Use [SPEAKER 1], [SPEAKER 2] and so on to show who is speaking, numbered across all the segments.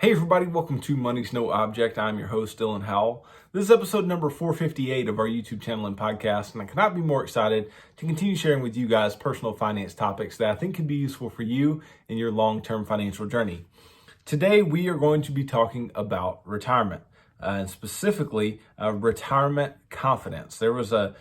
[SPEAKER 1] Hey everybody, welcome to Money's No Object. I'm your host, Dylan Howell. This is episode number 458 of our YouTube channel and podcast, and I cannot be more excited to continue sharing with you guys personal finance topics that I think can be useful for you in your long-term financial journey. Today, we are going to be talking about retirement, and specifically retirement confidence. There was a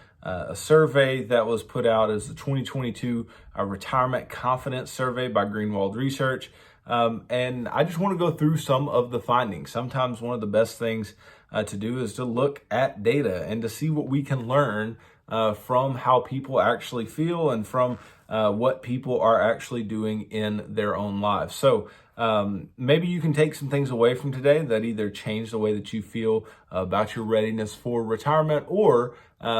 [SPEAKER 1] survey that was put out as the 2022 Retirement Confidence Survey by Greenwald Research. And I just want to go through some of the findings. Sometimes one of the best things to do is to look at data and to see what we can learn from how people actually feel and from what people are actually doing in their own lives. So maybe you can take some things away from today that either change the way that you feel about your readiness for retirement, or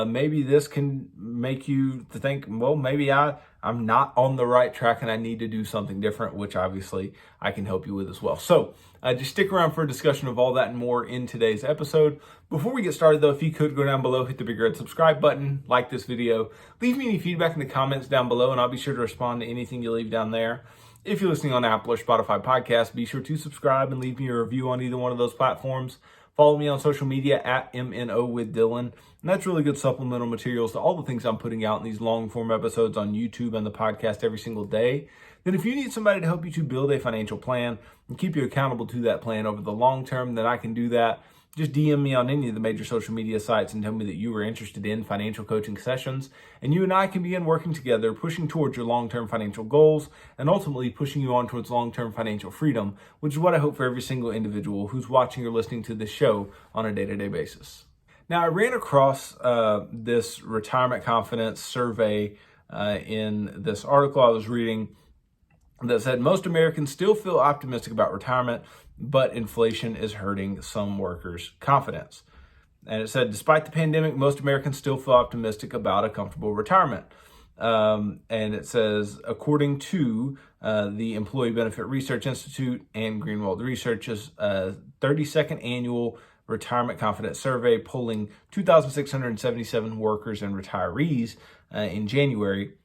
[SPEAKER 1] maybe this can make you to think, well, maybe I'm not on the right track and I need to do something different, which obviously I can help you with as well. So just stick around for a discussion of all that and more in today's episode. Before we get started though, if you could go down below, hit the big red subscribe button, like this video, leave me any feedback in the comments down below, and I'll be sure to respond to anything you leave down there. If you're listening on Apple or Spotify podcasts, be sure to subscribe and leave me a review on either one of those platforms. Follow me on social media at MNO with Dylan. And that's really good supplemental materials to all the things I'm putting out in these long form episodes on YouTube and the podcast every single day. Then if you need somebody to help you to build a financial plan and keep you accountable to that plan over the long term, then I can do that. Just DM me on any of the major social media sites and tell me that you are interested in financial coaching sessions, and you and I can begin working together, pushing towards your long-term financial goals and ultimately pushing you on towards long-term financial freedom, which is what I hope for every single individual who's watching or listening to this show on a day-to-day basis. Now, I ran across this retirement confidence survey in this article I was reading that said most Americans still feel optimistic about retirement, but inflation is hurting some workers' confidence. And it said, despite the pandemic, most Americans still feel optimistic about a comfortable retirement. And it says, according to the Employee Benefit Research Institute and Greenwald Research's 32nd annual Retirement Confidence Survey, polling 2,677 workers and retirees in January,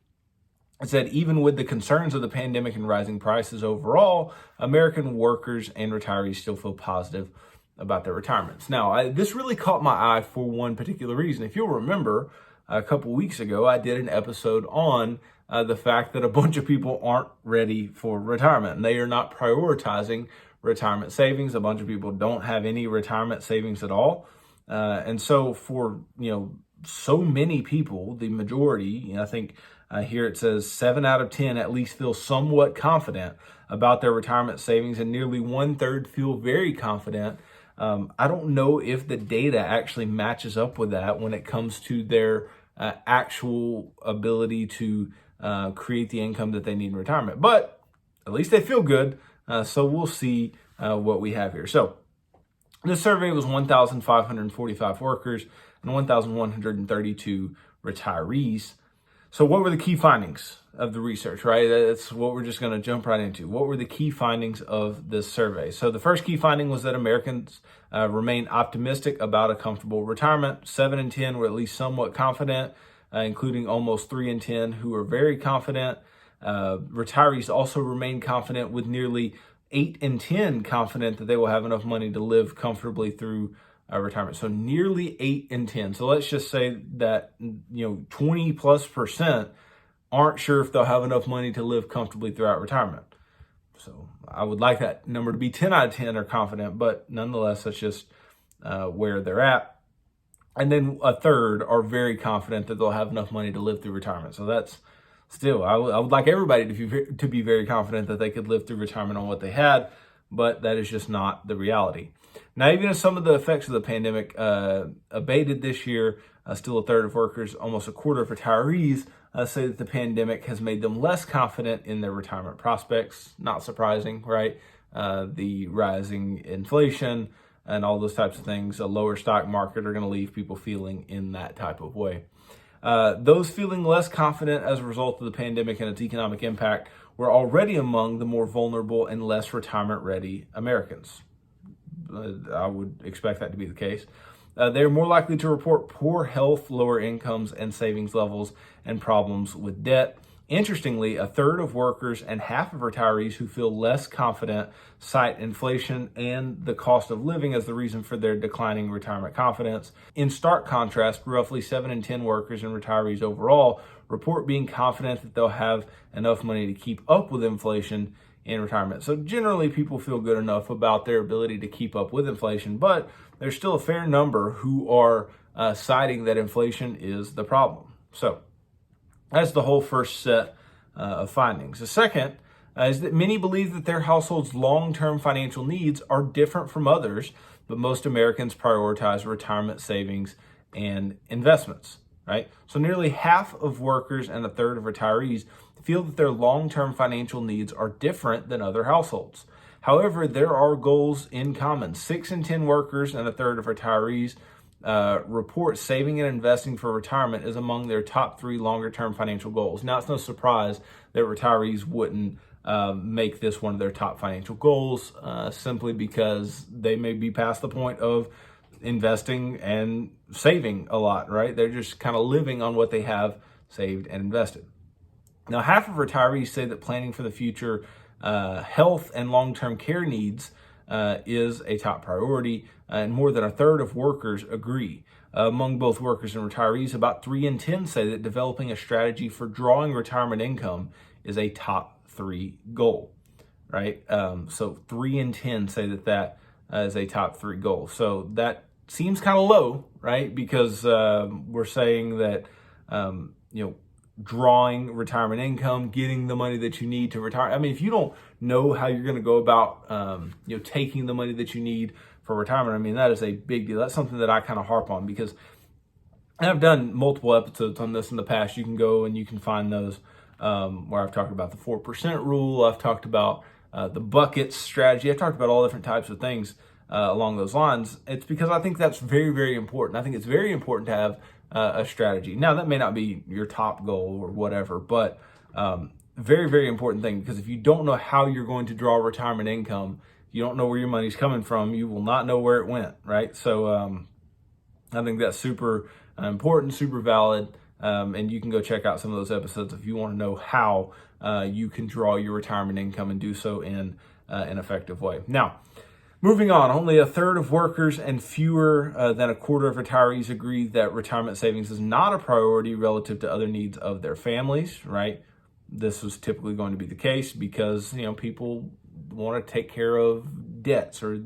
[SPEAKER 1] it said, even with the concerns of the pandemic and rising prices overall, American workers and retirees still feel positive about their retirements. Now, this really caught my eye for one particular reason. If you'll remember, a couple weeks ago, I did an episode on the fact that a bunch of people aren't ready for retirement, and they are not prioritizing retirement savings. A bunch of people don't have any retirement savings at all. And so for, so many people, the majority, I think here it says 7 out of 10 at least feel somewhat confident about their retirement savings, and nearly 1/3 feel very confident. I don't know if the data actually matches up with that when it comes to their actual ability to create the income that they need in retirement, but at least they feel good. So we'll see what we have here. So this survey was 1,545 workers and 1,132 retirees. So what were the key findings of the research, right? That's what we're just going to jump right into. What were the key findings of this survey? So the first key finding was that Americans remain optimistic about a comfortable retirement. 7 in 10 were at least somewhat confident, including almost 3 in 10 who were very confident. Retirees also remain confident, with nearly 8 in 10 confident that they will have enough money to live comfortably through retirement. So nearly 8 in 10. So let's just say that 20+% aren't sure if they'll have enough money to live comfortably throughout retirement. So I would like that number to be 10 out of 10 are confident, but nonetheless, that's just where they're at. And then 1/3 are very confident that they'll have enough money to live through retirement. So that's still, I would like everybody to be very confident that they could live through retirement on what they had, but that is just not the reality. Now, even as some of the effects of the pandemic abated this year, still 1/3 of workers, almost 1/4 of retirees say that the pandemic has made them less confident in their retirement prospects. Not surprising, right? The rising inflation and all those types of things, a lower stock market, are going to leave people feeling in that type of way. Those feeling less confident as a result of the pandemic and its economic impact were already among the more vulnerable and less retirement-ready Americans. I would expect that to be the case. They're more likely to report poor health, lower incomes and savings levels, and problems with debt. Interestingly, a third of workers and half of retirees who feel less confident cite inflation and the cost of living as the reason for their declining retirement confidence. In stark contrast, roughly 7 in 10 workers and retirees overall report being confident that they'll have enough money to keep up with inflation in retirement. So generally, people feel good enough about their ability to keep up with inflation, but there's still a fair number who are citing that inflation is the problem. So that's the whole first set of findings. The second is that many believe that their household's long-term financial needs are different from others, but most Americans prioritize retirement savings and investments, right? So nearly half of workers and a third of retirees feel that their long-term financial needs are different than other households. However, there are goals in common. 6 in 10 workers and a third of retirees report saving and investing for retirement is among their top 3 longer-term financial goals. Now, it's no surprise that retirees wouldn't make this one of their top financial goals simply because they may be past the point of investing and saving a lot, right? They're just kind of living on what they have saved and invested. Now, half of retirees say that planning for the future health and long-term care needs is a top priority, and more than a third of workers agree. Among both workers and retirees, about 3 in 10 say that developing a strategy for drawing retirement income is a top 3 goal, right? So 3 in 10 say that is a top 3 goal. So that seems kind of low, right? Because we're saying that, drawing retirement income, getting the money that you need to retire. I mean, if you don't know how you're going to go about, taking the money that you need for retirement, I mean, that is a big deal. That's something that I kind of harp on because I've done multiple episodes on this in the past. You can go and you can find those where I've talked about the 4% rule. I've talked about the buckets strategy. I've talked about all different types of things along those lines. It's because I think that's very, very important. I think it's very important to have a strategy. Now, that may not be your top goal or whatever, but very, very important thing, because if you don't know how you're going to draw retirement income, you don't know where your money's coming from, you will not know where it went, right? So I think that's super important, super valid, and you can go check out some of those episodes if you want to know how you can draw your retirement income and do so in an effective way. Now, moving on, only a third of workers and fewer than a quarter of retirees agree that retirement savings is not a priority relative to other needs of their families, right? This is typically going to be the case because, people want to take care of debts or,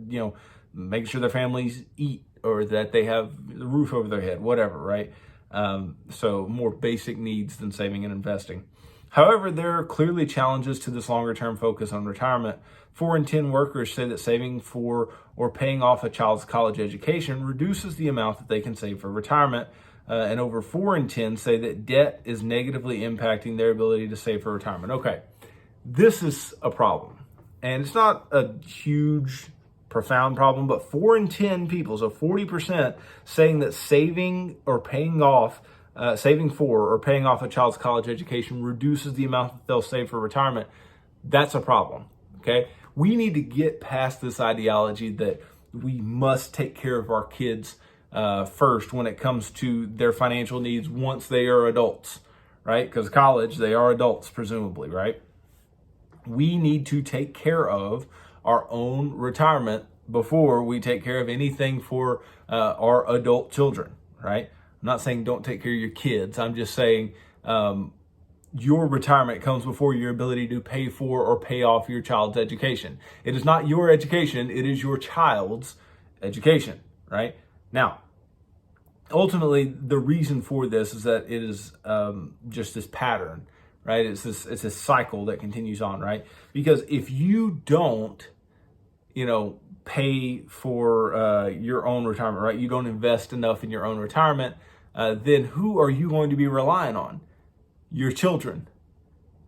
[SPEAKER 1] making sure their families eat or that they have the roof over their head, whatever, right? So more basic needs than saving and investing. However, there are clearly challenges to this longer-term focus on retirement. 4 in 10 workers say that saving for or paying off a child's college education reduces the amount that they can save for retirement. And over 4 in 10 say that debt is negatively impacting their ability to save for retirement. Okay, this is a problem. And it's not a huge, profound problem, but 4 in 10 people, so 40%, saying that saving for or paying off a child's college education reduces the amount that they'll save for retirement. That's a problem, okay? We need to get past this ideology that we must take care of our kids first when it comes to their financial needs once they are adults, right? Because college, they are adults, presumably, right? We need to take care of our own retirement before we take care of anything for our adult children, right? I'm not saying don't take care of your kids. I'm just saying your retirement comes before your ability to pay for or pay off your child's education. It is not your education. It is your child's education, right? Now, ultimately, the reason for this is that it is just this pattern, right? It's this cycle that continues on, right? Because if you don't, pay for your own retirement, right? You don't invest enough in your own retirement, then who are you going to be relying on? Your children.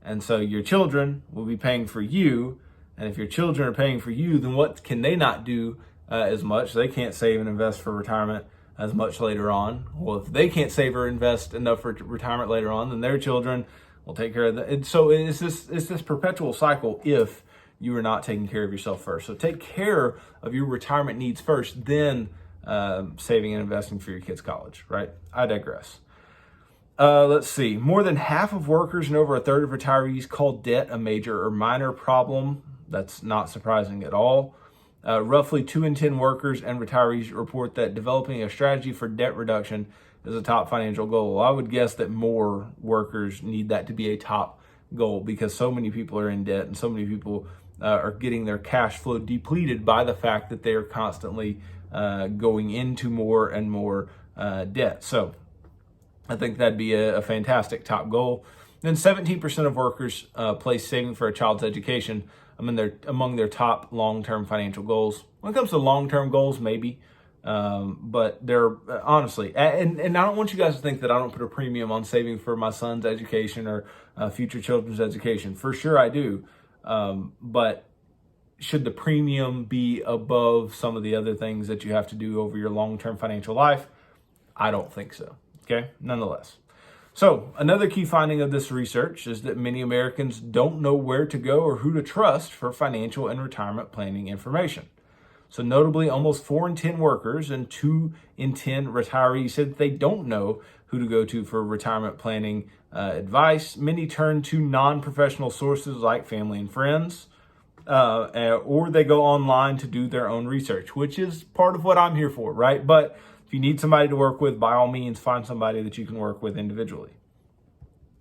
[SPEAKER 1] And so your children will be paying for you. And if your children are paying for you, then what can they not do as much? They can't save and invest for retirement as much later on. Well, if they can't save or invest enough for retirement later on, then their children will take care of that. And so it's this perpetual cycle if you are not taking care of yourself first. So take care of your retirement needs first, then saving and investing for your kids' college, right? I digress. Let's see. More than half of workers and over a third of retirees call debt a major or minor problem. That's not surprising at all. Roughly 2 in 10 workers and retirees report that developing a strategy for debt reduction is a top financial goal. I would guess that more workers need that to be a top goal because so many people are in debt and so many people are getting their cash flow depleted by the fact that they are constantly going into more and more debt. So I think that'd be a fantastic top goal. Then 17% of workers place saving for a child's education among their top long-term financial goals. When it comes to long-term goals, maybe, but they're honestly, and I don't want you guys to think that I don't put a premium on saving for my son's education or future children's education. For sure I do, but should the premium be above some of the other things that you have to do over your long-term financial life? I don't think so. Okay, nonetheless. So another key finding of this research is that many Americans don't know where to go or who to trust for financial and retirement planning information. So notably, almost 4 in 10 workers and 2 in 10 retirees said that they don't know who to go to for retirement planning advice. Many turn to non-professional sources like family and friends, or they go online to do their own research, which is part of what I'm here for, right? But if you need somebody to work with, by all means, find somebody that you can work with individually.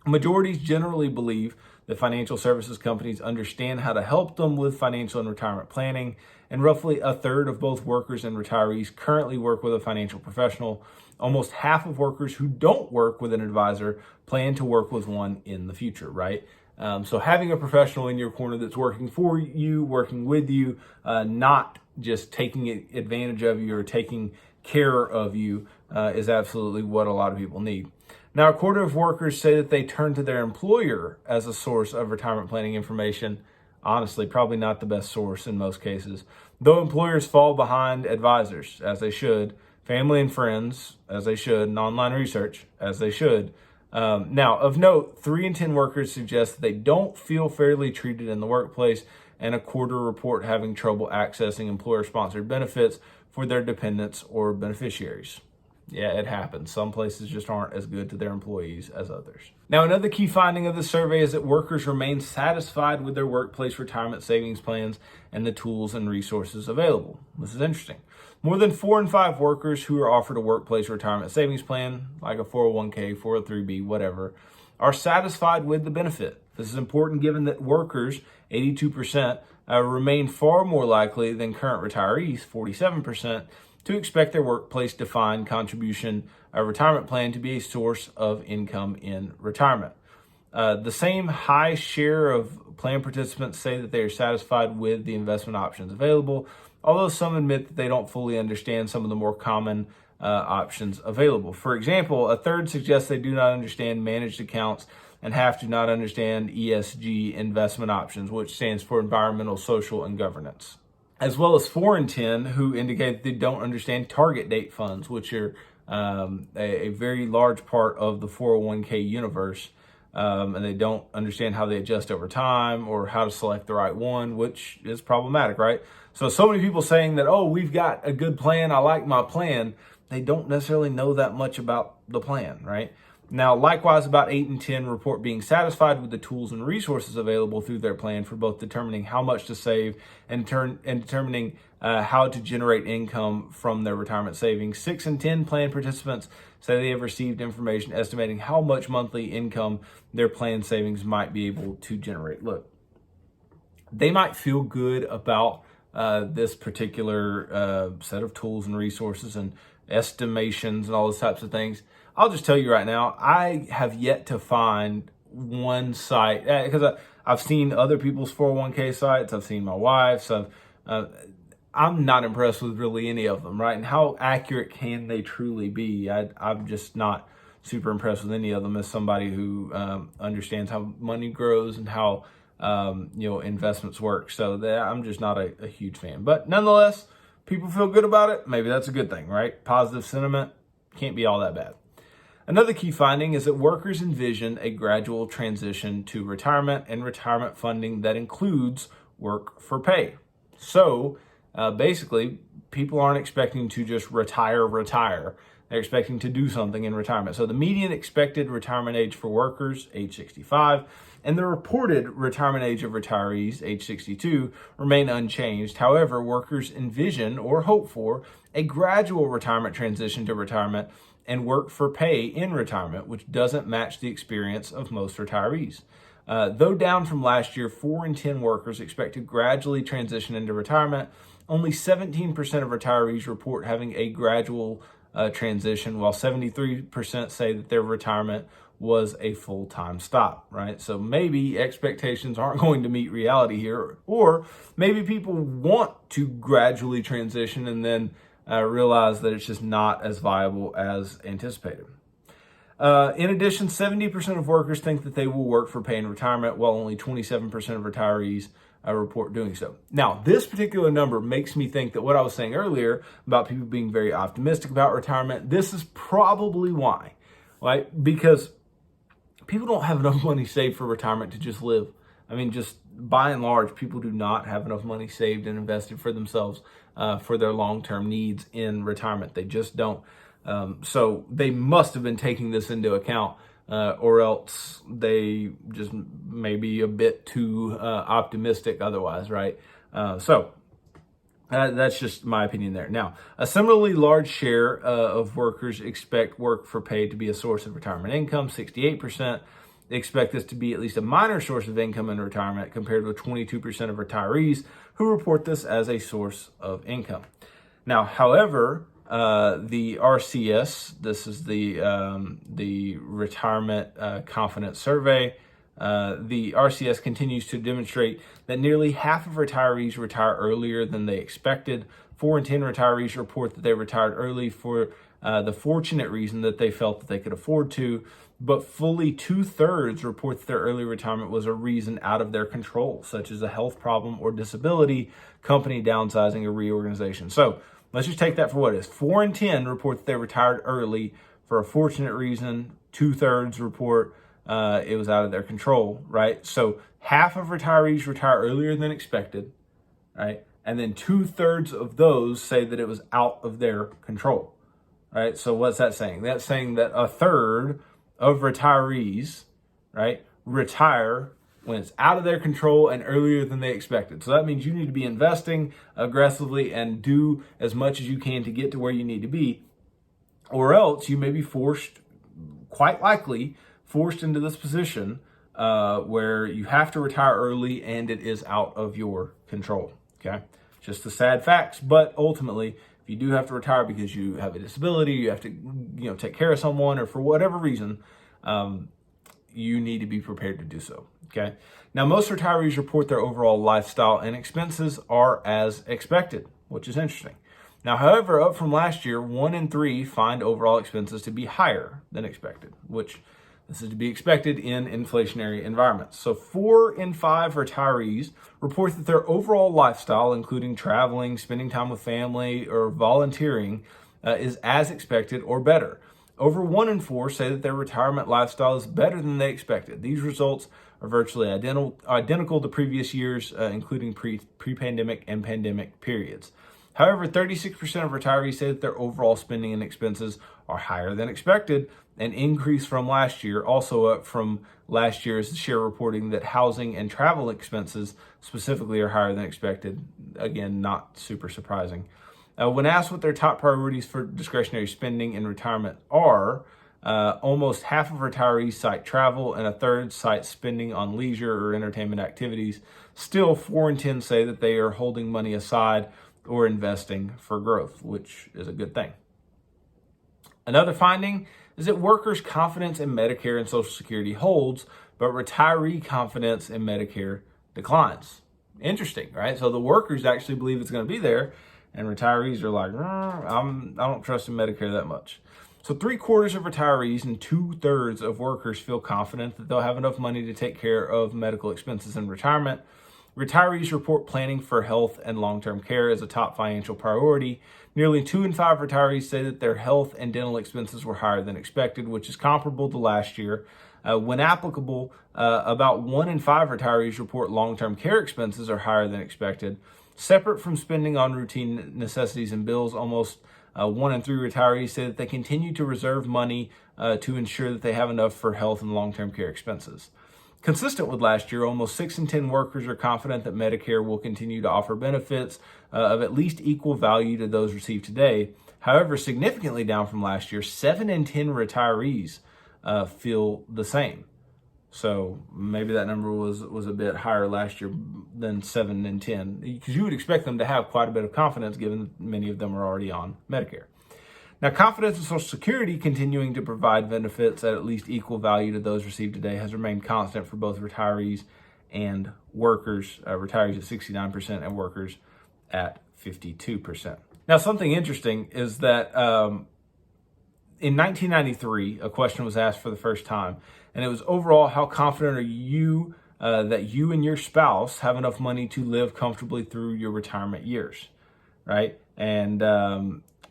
[SPEAKER 1] Majorities generally believe that financial services companies understand how to help them with financial and retirement planning, and roughly a third of both workers and retirees currently work with a financial professional. Almost half of workers who don't work with an advisor plan to work with one in the future, right? So having a professional in your corner that's working for you, working with you, not just taking advantage of you or taking care of you is absolutely what a lot of people need. Now, a quarter of workers say that they turn to their employer as a source of retirement planning information. Honestly, probably not the best source in most cases, though employers fall behind advisors, as they should, family and friends, as they should, and online research, as they should. Now, of note, 3 in 10 workers suggest that they don't feel fairly treated in the workplace, and a quarter report having trouble accessing employer-sponsored benefits for their dependents or beneficiaries. Yeah, it happens. Some places just aren't as good to their employees as others. Now, another key finding of the survey is that workers remain satisfied with their workplace retirement savings plans and the tools and resources available. This is interesting. More than 4 in 5 workers who are offered a workplace retirement savings plan, like a 401k, 403b, whatever, are satisfied with the benefit. This is important given that workers, 82%, remain far more likely than current retirees, 47%, to expect their workplace defined contribution retirement plan to be a source of income in retirement. The same high share of plan participants say that they are satisfied with the investment options available, although some admit that they don't fully understand some of the more common options available. For example, a third suggests they do not understand managed accounts and half do not understand ESG investment options, which stands for environmental, social, and governance. As well as 4 in 10 who indicate that they don't understand target date funds, which are a very large part of the 401k universe. And they don't understand how they adjust over time or how to select the right one, which is problematic, right? So many people saying that, oh, we've got a good plan, I like my plan. They don't necessarily know that much about the plan, right? Now, likewise, about 8 in 10 report being satisfied with the tools and resources available through their plan for both determining how much to save and determining how to generate income from their retirement savings. 6 in 10 plan participants say they have received information estimating how much monthly income their plan savings might be able to generate. Look, they might feel good about this particular set of tools and resources and estimations and all those types of things. I'll just tell you right now, I have yet to find one site, because I've seen other people's 401k sites, I've seen my wife's, I'm not impressed with really any of them, right? And how accurate can they truly be? I'm just not super impressed with any of them as somebody who understands how money grows and how investments work. So I'm just not a huge fan. But nonetheless, people feel good about it. Maybe that's a good thing, right? Positive sentiment can't be all that bad. Another key finding is that workers envision a gradual transition to retirement and retirement funding that includes work for pay. So basically, people aren't expecting to just retire. They they're expecting to do something in retirement. So the median expected retirement age for workers, age 65, and the reported retirement age of retirees, age 62, remain unchanged. However, workers envision or hope for a gradual retirement transition to retirement and work for pay in retirement, which doesn't match the experience of most retirees. Though down from last year, 4 in 10 workers expect to gradually transition into retirement. Only 17% of retirees report having a gradual transition, while 73% say that their retirement was a full-time stop, right? So maybe expectations aren't going to meet reality here, or maybe people want to gradually transition and then realize that it's just not as viable as anticipated. In addition, 70% of workers think that they will work for pay in retirement, while only 27% of retirees report doing so. Now, this particular number makes me think that what I was saying earlier about people being very optimistic about retirement, this is probably why, right? Because people don't have enough money saved for retirement to just live. I mean, just by and large, people do not have enough money saved and invested for themselves for their long-term needs in retirement. They just don't. So they must have been taking this into account, or else they just may be a bit too optimistic otherwise, right? So that's just my opinion there. Now, a similarly large share of workers expect work for pay to be a source of retirement income. 68% expect this to be at least a minor source of income in retirement, compared with 22% of retirees who report this as a source of income. Now, however, the RCS, this is the Retirement Confidence Survey, the RCS continues to demonstrate that nearly half of retirees retire earlier than they expected. 4 in 10 retirees report that they retired early for the fortunate reason that they felt that they could afford to, but fully 2/3 report that their early retirement was a reason out of their control, such as a health problem or disability, company downsizing, or reorganization. So let's just take that for what it is. 4 in 10 report that they retired early for a fortunate reason. 2/3 report it was out of their control, right? So half of retirees retire earlier than expected, right? And then 2/3 of those say that it was out of their control, right? So what's that saying? That's saying that 1/3 of retirees, right, retire when it's out of their control and earlier than they expected. So that means you need to be investing aggressively and do as much as you can to get to where you need to be, or else you may be forced, quite likely, forced into this position where you have to retire early and it is out of your control, okay? Just the sad facts, but ultimately, if you do have to retire because you have a disability, you have to take care of someone, or for whatever reason, you need to be prepared to do so, okay? Now, most retirees report their overall lifestyle and expenses are as expected, which is interesting. Now, however, up from last year, 1 in 3 find overall expenses to be higher than expected, which this is to be expected in inflationary environments. So 4 in 5 retirees report that their overall lifestyle, including traveling, spending time with family, or volunteering, is as expected or better. Over 1 in 4 say that their retirement lifestyle is better than they expected. These results are virtually identical to previous years, including pre-pandemic and pandemic periods. However, 36% of retirees say that their overall spending and expenses are higher than expected, an increase from last year. Also up from last year is the share reporting that housing and travel expenses specifically are higher than expected. Again, not super surprising. When asked what their top priorities for discretionary spending in retirement are, almost half of retirees cite travel and 1/3 cite spending on leisure or entertainment activities. Still, 4 in 10 say that they are holding money aside or investing for growth, which is a good thing. Another finding is that workers' confidence in Medicare and Social Security holds, but retiree confidence in Medicare declines. Interesting, right? So the workers actually believe it's going to be there, and retirees are like, I don't trust in Medicare that much. So 3/4 of retirees and 2/3 of workers feel confident that they'll have enough money to take care of medical expenses in retirement. Retirees report planning for health and long-term care as a top financial priority. Nearly 2 in 5 retirees say that their health and dental expenses were higher than expected, which is comparable to last year. When applicable, about 1 in 5 retirees report long-term care expenses are higher than expected. Separate from spending on routine necessities and bills, almost 1 in 3 retirees say that they continue to reserve money to ensure that they have enough for health and long-term care expenses. Consistent with last year, almost 6 in 10 workers are confident that Medicare will continue to offer benefits of at least equal value to those received today. However, significantly down from last year, 7 in 10 retirees feel the same. So maybe that number was a bit higher last year than 7 in 10, because you would expect them to have quite a bit of confidence given that many of them are already on Medicare. Now, confidence in Social Security continuing to provide benefits at least equal value to those received today has remained constant for both retirees and workers, retirees at 69% and workers at 52%. Now, something interesting is that in 1993, a question was asked for the first time, and it was overall, how confident are you that you and your spouse have enough money to live comfortably through your retirement years, right? And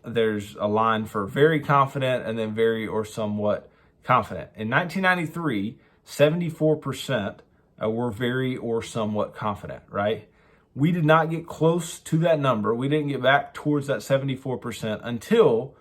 [SPEAKER 1] there's a line for very confident and then very or somewhat confident. In 1993, 74% were very or somewhat confident, right? We did not get close to that number. We didn't get back towards that 74% until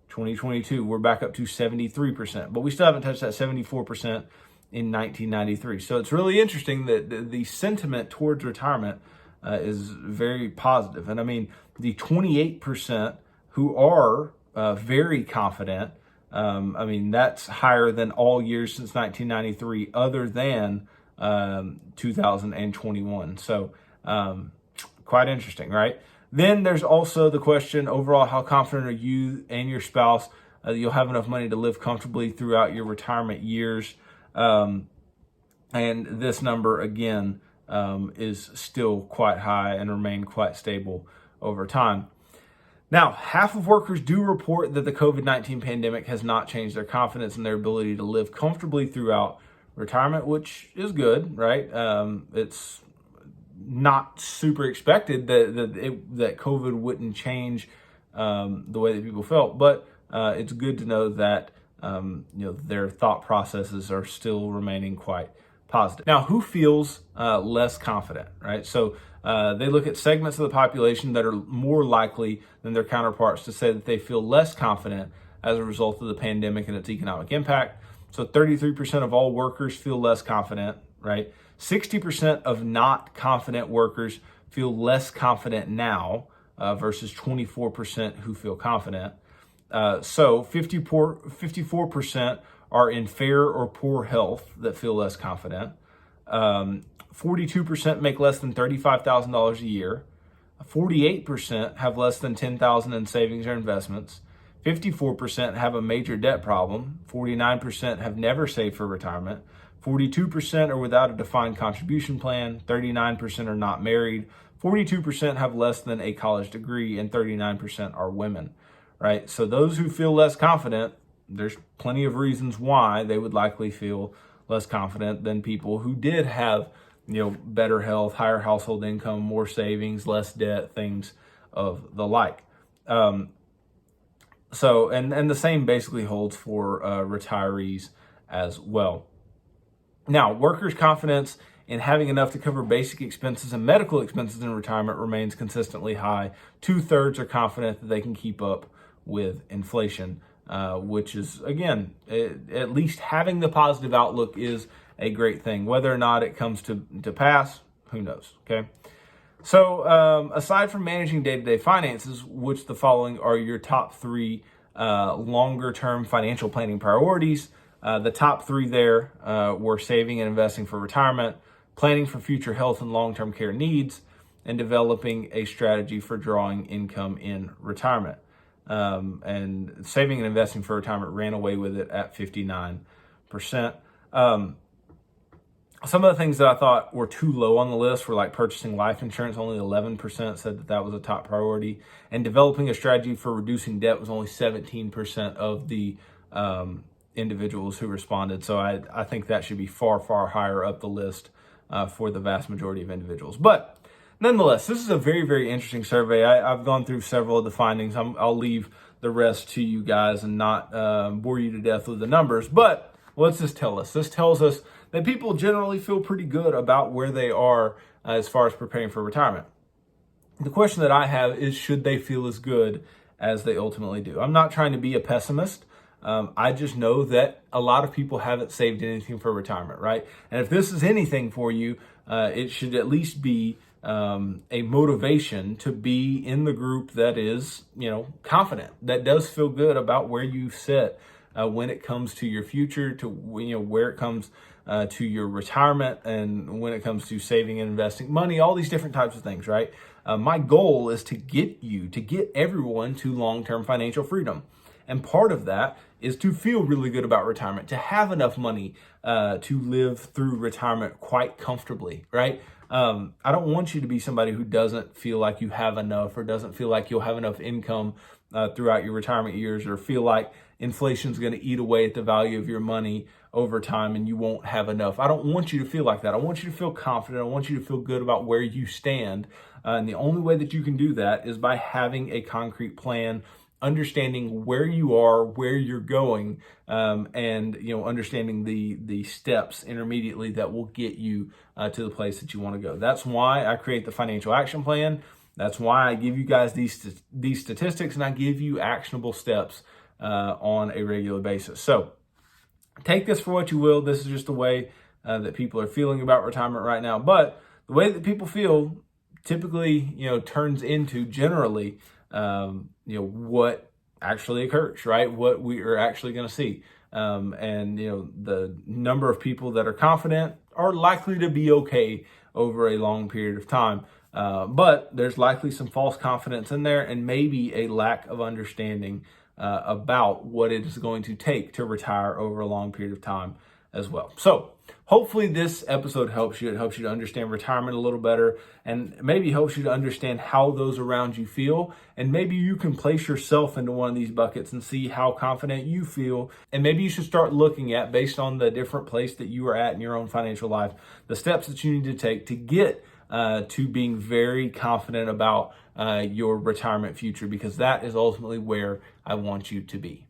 [SPEAKER 1] 2022. We're back up to 73%, but we still haven't touched that 74% in 1993. So it's really interesting that the sentiment towards retirement is very positive. And I mean, the 28% who are very confident, I mean, that's higher than all years since 1993, other than 2021. So quite interesting, right? Then there's also the question, overall, how confident are you and your spouse that you'll have enough money to live comfortably throughout your retirement years? And this number, again, is still quite high and remained quite stable over time. Now, half of workers do report that the COVID-19 pandemic has not changed their confidence in their ability to live comfortably throughout retirement, which is good, right? It's not super expected that COVID wouldn't change the way that people felt, but it's good to know that their thought processes are still remaining quite positive. Now, who feels less confident, right? So they look at segments of the population that are more likely than their counterparts to say that they feel less confident as a result of the pandemic and its economic impact. So 33% of all workers feel less confident, right? 60% of not confident workers feel less confident now versus 24% who feel confident. So 54% are in fair or poor health that feel less confident. 42% make less than $35,000 a year. 48% have less than $10,000 in savings or investments. 54% have a major debt problem. 49% have never saved for retirement. 42% are without a defined contribution plan. 39% are not married. 42% have less than a college degree, and 39% are women, right? So those who feel less confident, there's plenty of reasons why they would likely feel less confident than people who did have, better health, higher household income, more savings, less debt, things of the like. So the same basically holds for retirees as well. Now, workers' confidence in having enough to cover basic expenses and medical expenses in retirement remains consistently high. 2/3 are confident that they can keep up with inflation, which is, again, at least having the positive outlook is a great thing. Whether or not it comes to pass, who knows, okay? So aside from managing day-to-day finances, which the following are your top 3 longer-term financial planning priorities? The top 3 there were saving and investing for retirement, planning for future health and long-term care needs, and developing a strategy for drawing income in retirement. And saving and investing for retirement ran away with it at 59%. Some of the things that I thought were too low on the list were like purchasing life insurance. Only 11% said that was a top priority. And developing a strategy for reducing debt was only 17% of the individuals who responded. So I think that should be far, far higher up the list for the vast majority of individuals. But nonetheless, this is a very, very interesting survey. I've gone through several of the findings. I'll leave the rest to you guys and not bore you to death with the numbers. But what's this tell us? This tells us that people generally feel pretty good about where they are as far as preparing for retirement. The question that I have is, should they feel as good as they ultimately do. I'm not trying to be a pessimist. I just know that a lot of people haven't saved anything for retirement, right? And if this is anything for you, it should at least be a motivation to be in the group that is, confident, that does feel good about where you sit when it comes to your future, to where it comes to your retirement, and when it comes to saving and investing money, all these different types of things, right? My goal is to get everyone to long-term financial freedom. And part of that is to feel really good about retirement, to have enough money to live through retirement quite comfortably, right? I don't want you to be somebody who doesn't feel like you have enough, or doesn't feel like you'll have enough income throughout your retirement years, or feel like inflation is going to eat away at the value of your money over time and you won't have enough. I don't want you to feel like that. I want you to feel confident. I want you to feel good about where you stand. And the only way that you can do that is by having a concrete plan, understanding where you are, where you're going, and understanding the steps intermediately that will get you to the place that you want to go. That's why I create the financial action plan. That's why I give you guys these statistics, and I give you actionable steps on a regular basis. So take this for what you will. This is just the way that people are feeling about retirement right now. But the way that people feel typically, turns into generally, what actually occurs, right? What we are actually going to see. And the number of people that are confident are likely to be okay over a long period of time. But there's likely some false confidence in there, and maybe a lack of understanding about what it is going to take to retire over a long period of time as well. So hopefully this episode helps you. It helps you to understand retirement a little better, and maybe helps you to understand how those around you feel. And maybe you can place yourself into one of these buckets and see how confident you feel. And maybe you should start looking at, based on the different place that you are at in your own financial life, the steps that you need to take to get to being very confident about your retirement future, because that is ultimately where I want you to be.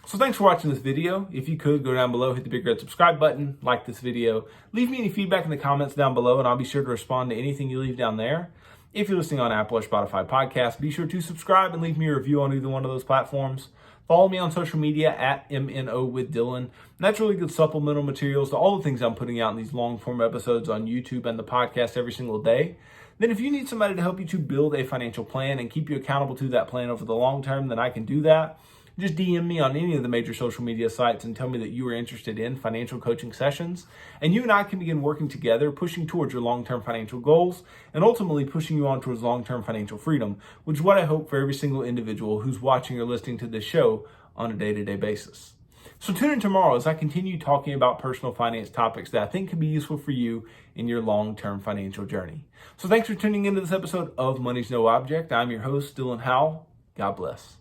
[SPEAKER 1] So thanks for watching this video. If you could, go down below, hit the big red subscribe button, like this video, leave me any feedback in the comments down below, and I'll be sure to respond to anything you leave down there. If you're listening on Apple or Spotify podcasts, be sure to subscribe and leave me a review on either one of those platforms. Follow me on social media at MNO with Dylan. And that's really good supplemental materials to all the things I'm putting out in these long form episodes on YouTube and the podcast every single day. Then if you need somebody to help you to build a financial plan and keep you accountable to that plan over the long term, then I can do that. Just DM me on any of the major social media sites and tell me that you are interested in financial coaching sessions. And you and I can begin working together, pushing towards your long-term financial goals, and ultimately pushing you on towards long-term financial freedom, which is what I hope for every single individual who's watching or listening to this show on a day-to-day basis. So tune in tomorrow as I continue talking about personal finance topics that I think can be useful for you in your long-term financial journey. So thanks for tuning into this episode of Money's No Object. I'm your host, Dylan Howell. God bless.